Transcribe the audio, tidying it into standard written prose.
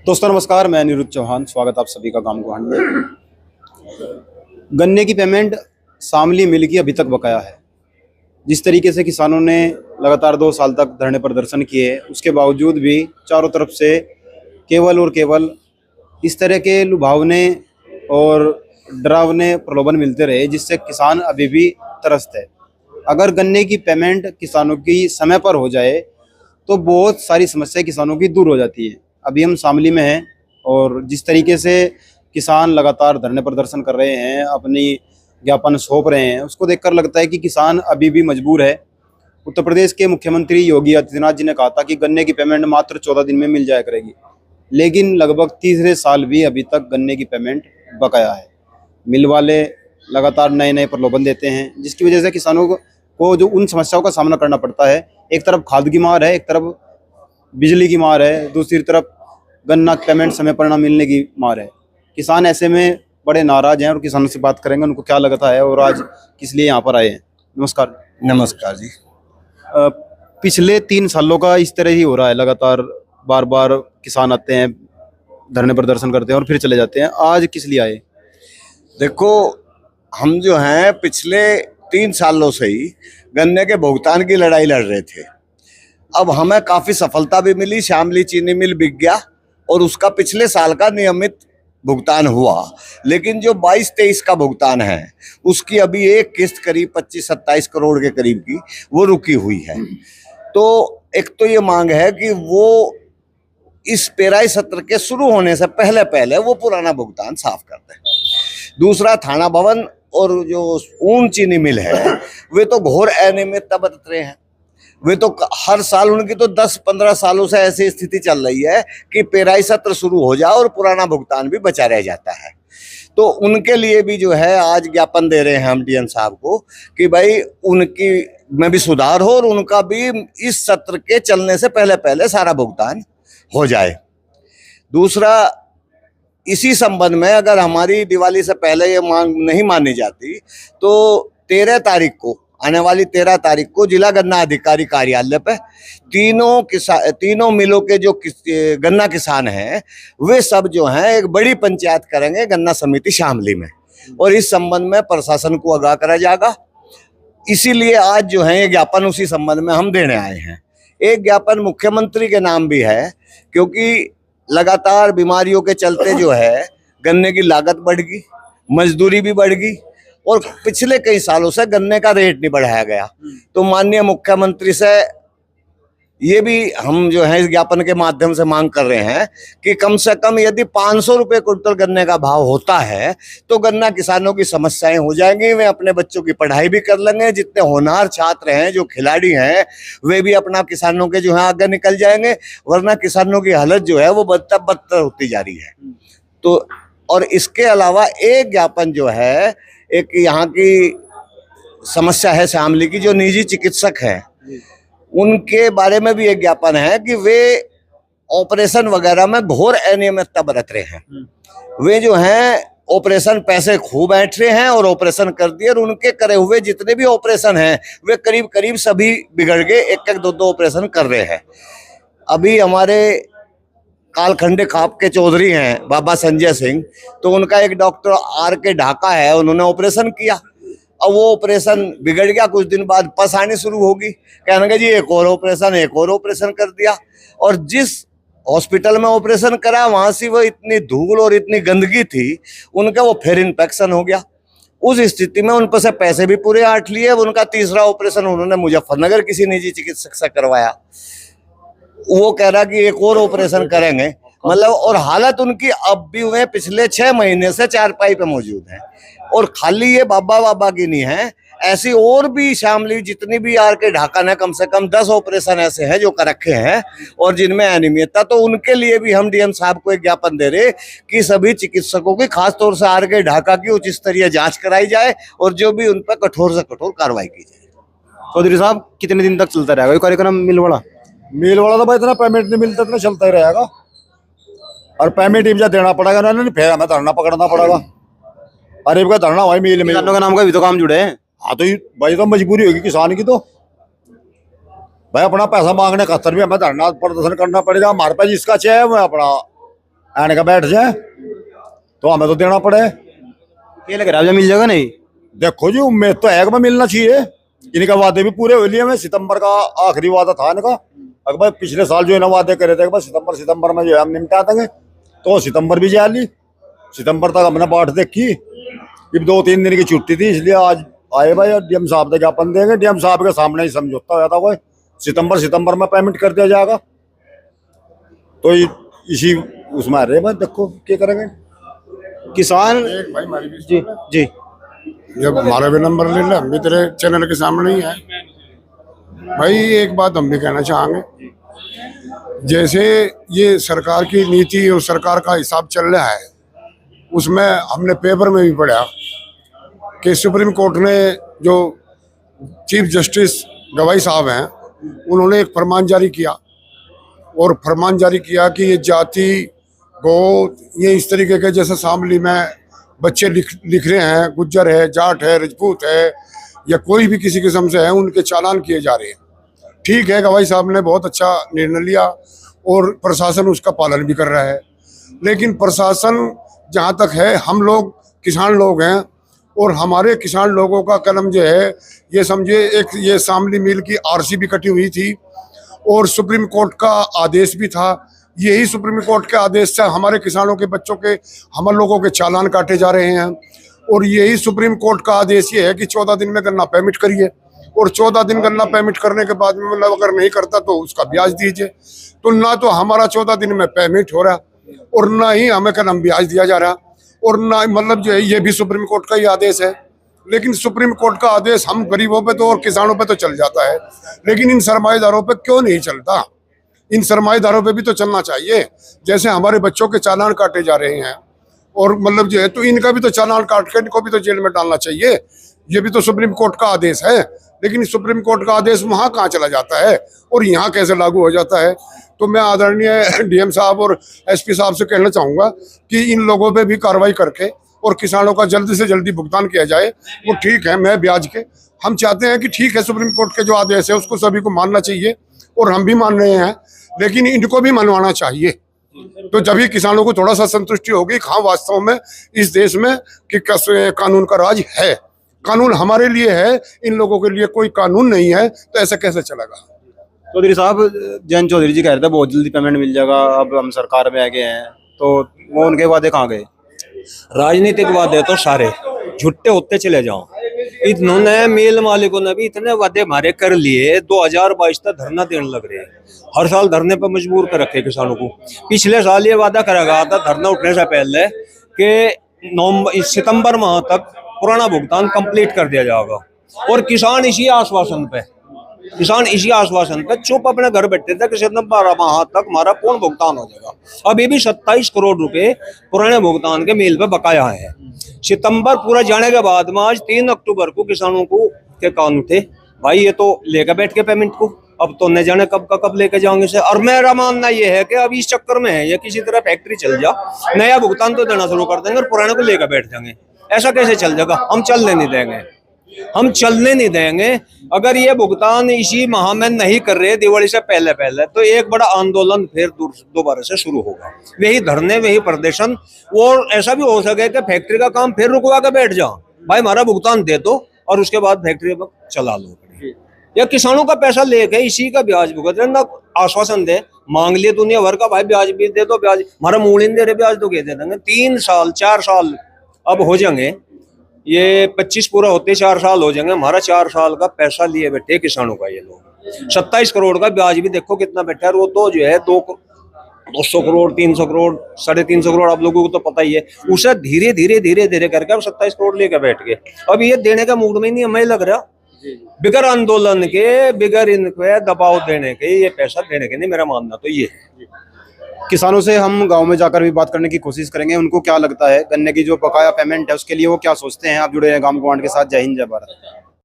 दोस्तों नमस्कार, मैं अनिरुद्ध चौहान। स्वागत आप सभी का गांव गोहान में। गन्ने की पेमेंट शामली मिल की अभी तक बकाया है। जिस तरीके से किसानों ने लगातार 2 साल तक धरने प्रदर्शन किए, उसके बावजूद भी चारों तरफ से केवल और केवल इस तरह के लुभावने और डरावने प्रलोभन मिलते रहे, जिससे किसान अभी भी त्रस्त है। अगर गन्ने की पेमेंट किसानों की समय पर हो जाए तो बहुत सारी समस्याएं किसानों की दूर हो जाती है। अभी हम शामली में हैं और जिस तरीके से किसान लगातार धरने प्रदर्शन कर रहे हैं, अपनी ज्ञापन सौंप रहे हैं, उसको देखकर लगता है कि किसान अभी भी मजबूर है। उत्तर प्रदेश के मुख्यमंत्री योगी आदित्यनाथ जी ने कहा था कि गन्ने की पेमेंट मात्र 14 दिन में मिल जाया करेगी, लेकिन लगभग तीसरे साल भी अभी तक गन्ने की पेमेंट बकाया है। मिल वाले लगातार नए नए प्रलोभन देते हैं, जिसकी वजह से किसानों को जो उन समस्याओं का सामना करना पड़ता है। एक तरफ खाद की मार है, एक तरफ बिजली की मार है, दूसरी तरफ गन्ना पेमेंट समय पर न मिलने की मार है। किसान ऐसे में बड़े नाराज हैं और किसानों से बात करेंगे, उनको क्या लगता है और आज किस लिए यहाँ पर आए हैं। नमस्कार। नमस्कार जी। पिछले 3 सालों का इस तरह ही हो रहा है, लगातार बार बार किसान आते हैं, धरने प्रदर्शन करते हैं और फिर चले जाते हैं। आज किस लिए आए? देखो, हम जो हैं पिछले 3 सालों से ही गन्ने के भुगतान की लड़ाई लड़ रहे थे। अब हमें काफ़ी सफलता भी मिली, शामली चीनी मिल बिक गया और उसका पिछले साल का नियमित भुगतान हुआ। लेकिन जो 22-23 का भुगतान है उसकी अभी एक किस्त करीब 25-27 करोड़ के करीब की वो रुकी हुई है। तो एक तो ये मांग है कि वो इस पेराई सत्र के शुरू होने से पहले पहले वो पुराना भुगतान साफ कर दें। दूसरा, थाना भवन और जो ऊन चीनी मिल है वे तो घोर अनियमितता बरत रहे हैं। वे तो हर साल, उनकी तो 10-15 सालों से ऐसी स्थिति चल रही है कि पेराई सत्र शुरू हो जाए और पुराना भुगतान भी बचा रह जाता है। तो उनके लिए भी जो है आज ज्ञापन दे रहे हैं हम डीएम साहब को कि भाई उनकी में भी सुधार हो और उनका भी इस सत्र के चलने से पहले पहले सारा भुगतान हो जाए। दूसरा, इसी संबंध में अगर हमारी दिवाली से पहले ये मांग नहीं मानी जाती तो 13 तारीख को, आने वाली 13 तारीख को जिला गन्ना अधिकारी कार्यालय पे तीनों मिलों के जो गन्ना किसान हैं वे सब जो हैं एक बड़ी पंचायत करेंगे गन्ना समिति शामली में, और इस संबंध में प्रशासन को आगाह करा जाएगा। इसीलिए आज जो है ये ज्ञापन उसी संबंध में हम देने आए हैं। एक ज्ञापन मुख्यमंत्री के नाम भी है, क्योंकि लगातार बीमारियों के चलते जो है गन्ने की लागत बढ़ गई, मजदूरी भी बढ़ गई और पिछले कई सालों से गन्ने का रेट नहीं बढ़ाया गया। तो माननीय मुख्यमंत्री से ये भी हम जो है इस ज्ञापन के माध्यम से मांग कर रहे हैं कि कम से कम यदि 500 रुपये कुंटल गन्ने का भाव होता है तो गन्ना किसानों की समस्याएं हो जाएंगी, वे अपने बच्चों की पढ़ाई भी कर लेंगे। जितने होनहार छात्र हैं, जो खिलाड़ी हैं, वे भी अपना किसानों के जो है आगे निकल जाएंगे, वरना किसानों की हालत जो है वो बदतर होती जा रही है। तो और इसके अलावा एक ज्ञापन जो है, एक यहाँ की समस्या है शामली की, जो निजी चिकित्सक हैं उनके बारे में भी एक ज्ञापन है कि वे ऑपरेशन वगैरह में घोर अनियमितता बरत रहे हैं। वे जो हैं ऑपरेशन पैसे खूब ऐंठ रहे हैं और ऑपरेशन कर दिए, और उनके करे हुए जितने भी ऑपरेशन हैं वे करीब करीब सभी बिगड़ गए, एक-एक, दो-दो ऑपरेशन कर रहे हैं। अभी हमारे कालखंडे खाप के चौधरी हैं बाबा संजय सिंह, तो उनका एक डॉक्टर R.K. ढाका है, उन्होंने ऑपरेशन किया। अब वो ऑपरेशन बिगड़ गया, कुछ दिन बाद पस आनी शुरू होगी, कहने लगे जी एक और ऑपरेशन कर दिया। और जिस हॉस्पिटल में ऑपरेशन करा वहां से वो इतनी धूल और इतनी गंदगी थी, उनका वो फिर इन्फेक्शन हो गया। उस स्थिति में उन पर से पैसे भी पूरे आठ लिए। उनका तीसरा ऑपरेशन उन्होंने मुजफ्फरनगर किसी निजी चिकित्सक से करवाया। वो कह रहा कि एक और ऑपरेशन करेंगे, मतलब, और हालत उनकी अब भी वे पिछले 6 महीने से चारपाई पे मौजूद है। और खाली ये बाबा की नहीं है, ऐसी और भी शामली जितनी भी R.K. ढाका ने कम से कम 10 ऑपरेशन ऐसे हैं जो कर रखे हैं और जिनमें अनियमितता। तो उनके लिए भी हम डीएम साहब को एक ज्ञापन दे रहे कि सभी चिकित्सकों की, खासतौर से R.K. ढाका की, उच्च स्तरीय जांच कराई जाए और जो भी उन पर कठोर से कठोर कार्रवाई की जाए। चौधरी साहब, कितने दिन तक चलता रहेगा ये कार्यक्रम मिल वाला? तो भाई इतना पेमेंट नहीं मिलता, इतना चलता ही रहेगा और पेमेंट मुझे देना पड़ेगा ना, नहीं फिर हमें धरना पकड़ना पड़ेगा। अरे का धरना भाई मिल किसानों का नाम का भी तो काम जुड़े हैं। हाँ, तो भाई तो मजबूरी होगी किसान की। तो भाई अपना पैसा मांगने खातर भी हमें धरना प्रदर्शन करना पड़ेगा। हमारे पास जिसका चाहिए मैं अपना आने का बैठ जाए तो हमें तो देना पड़े। क्या लग रहा है मिल जाएगा नहीं? देखो जी, उम्मीद तो है कि मैं मिलना चाहिए। इनका वादे भी पूरे हो लिए। मैं सितंबर का आखिरी वादा था इनका। अगर भाई पिछले साल जो इन्हें वादे करे थे कि सितंबर में जो है हम निपटा देंगे, तो सितंबर भी जा ली। सितंबर तक हमने बाट देखी। अब 2-3 दिन की छुट्टी थी, इसलिए आज आए भाई डीएम साहब का ज्ञापन देंगे। डीएम साहब के सामने ही समझौता हुआ था कोई सितंबर में पेमेंट कर दिया जाएगा। तो इसी उसमें आ रहे भाई, देखो क्या करेंगे किसान। एक भाई हमारी भी जी जी जब हमारा भी नंबर ले ले, हम भी तेरे चैनल के सामने ही है भाई। एक बात हम भी कहना चाहेंगे, जैसे ये सरकार की नीति और सरकार का हिसाब चल रहा है, उसमें हमने पेपर में भी पढ़ा कि सुप्रीम कोर्ट ने जो चीफ जस्टिस गवाई साहब हैं, उन्होंने एक फरमान जारी किया और फरमान जारी किया कि ये जाति गो ये इस तरीके के, जैसे शामली में बच्चे लिख रहे हैं, गुज्जर है, जाट है, राजपूत है या कोई भी किसी किस्म से है, उनके चालान किए जा रहे हैं। ठीक है, गवाई साहब ने बहुत अच्छा निर्णय लिया और प्रशासन उसका पालन भी कर रहा है। लेकिन प्रशासन जहाँ तक है, हम लोग किसान लोग हैं और हमारे किसान लोगों का कलम जो है, ये समझे एक ये शामली मिल की आरसी भी कटी हुई थी और सुप्रीम कोर्ट का आदेश भी था। यही सुप्रीम कोर्ट के आदेश से हमारे किसानों के बच्चों के, हम लोगों के चालान काटे जा रहे हैं। और यही सुप्रीम कोर्ट का आदेश ये है कि 14 दिन में गन्ना पेमेंट करिए और 14 दिन गन्ना पेमेंट करने के बाद में मतलब अगर नहीं करता तो उसका ब्याज दीजिए। तो ना तो हमारा 14 दिन में पेमेंट हो रहा और ना ही हमें कलम ब्याज दिया जा रहा और ना मतलब जो है ये भी सुप्रीम कोर्ट का ही आदेश है। लेकिन सुप्रीम कोर्ट का आदेश हम गरीबों पे तो और किसानों पे तो चल जाता है, लेकिन इन सरमाएदारों पे क्यों नहीं चलता? इन सरमाएदारों पे भी तो चलना चाहिए। जैसे हमारे बच्चों के चालान काटे जा रहे हैं और मतलब जो है, तो इनका भी तो चालान काट के इनको भी तो जेल में डालना चाहिए। ये भी तो सुप्रीम कोर्ट का आदेश है, लेकिन सुप्रीम कोर्ट का आदेश वहाँ कहाँ चला जाता है और यहाँ कैसे लागू हो जाता है? तो मैं आदरणीय डीएम साहब और एसपी साहब से कहना चाहूँगा कि इन लोगों पे भी कार्रवाई करके और किसानों का जल्दी से जल्दी भुगतान किया जाए। वो ठीक है, मैं ब्याज के हम चाहते हैं कि ठीक है, सुप्रीम कोर्ट के जो आदेश है उसको सभी को मानना चाहिए और हम भी मान रहे हैं, लेकिन इनको भी मनवाना चाहिए। तो जब ही किसानों को थोड़ा सा संतुष्टि होगी हाँ वास्तव में इस देश में कि कानून का राज है। कानून हमारे लिए है, इन लोगों के लिए कोई कानून नहीं है, तो ऐसा कैसे चलेगा? चौधरी साहब, जयंत चौधरी जी कह रहे थे बहुत जल्दी पेमेंट मिल जाएगा, अब हम सरकार में आ गए हैं, तो वो उनके वादे कहाँ गए? राजनीतिक वादे तो सारे झूठे होते चले जाओ। इन्होंने मिल मालिकों ने भी इतने वादे हमारे कर लिए, 2022 तक धरना देने लग रहे हैं। हर साल धरने पर मजबूर कर रखे किसानों को। पिछले साल ये वादा करा गया था धरना उठने से पहले कि सितंबर माह तक पुराना भुगतान कंप्लीट कर दिया जाएगा और किसान इसी आश्वासन पे चुप अपने घर बैठे थे कि सितंबर माह तक हमारा पूर्ण भुगतान हो जाएगा। अभी भी 27 करोड़ रुपए पुराने भुगतान के मिल पे बकाया है। सितंबर पूरा जाने के बाद में आज 3 अक्टूबर को किसानों को के कान थे भाई, ये तो लेकर बैठ के पेमेंट को, अब तो न जाने कब का कब लेके जाओगे से। और मेरा मानना ये है कि अब इस चक्कर में है, ये किसी तरह फैक्ट्री चल जा, नया भुगतान तो देना शुरू कर देंगे और पुराने को लेकर बैठ जाएंगे। ऐसा कैसे चल जाएगा? हम चलने नहीं देंगे। अगर ये भुगतान इसी माह में नहीं कर रहे दिवाली से पहले तो एक बड़ा आंदोलन फिर दोबारा से शुरू होगा। वही धरने, वही प्रदर्शन, और ऐसा भी हो सके कि फैक्ट्री का काम फिर रुकवा के बैठ जाओ, भाई हमारा भुगतान दे दो और उसके बाद फैक्ट्री चला लो। या किसानों का पैसा लेके इसी का ब्याज भुगत रहे ना, आश्वासन दे, मांग लिए दुनिया भर का, भाई ब्याज भी दे दो, ब्याज हमारा मूल ही नहीं दे रहे, ब्याज तो दे देंगे। 3 साल 4 साल अब हो जाएंगे, ये 25 पूरा होते 4 साल हो जाएंगे, हमारा 4 साल का पैसा लिए बैठे किसानों का। ये लोग 27 करोड़ का ब्याज भी देखो कितना बैठा है। वो तो जो है 200 करोड़ 300 करोड़ 350 करोड़ आप लोगों को तो पता ही है। उसे धीरे धीरे करके अब 27 करोड़ लेकर बैठ गए। अब ये देने का मूड में नहीं हमें लग रहा, बिगर आंदोलन के, बिगर इनको दबाव देने के, ये पैसा देने के नहीं, मेरा मानना तो ये है। किसानों से हम गांव में जाकर भी बात करने की कोशिश करेंगे, उनको क्या लगता है गन्ने की जो बकाया पेमेंट है उसके लिए वो क्या सोचते हैं। आप जुड़े हैं गांव गवांड के साथ। जय हिंद, जय भारत।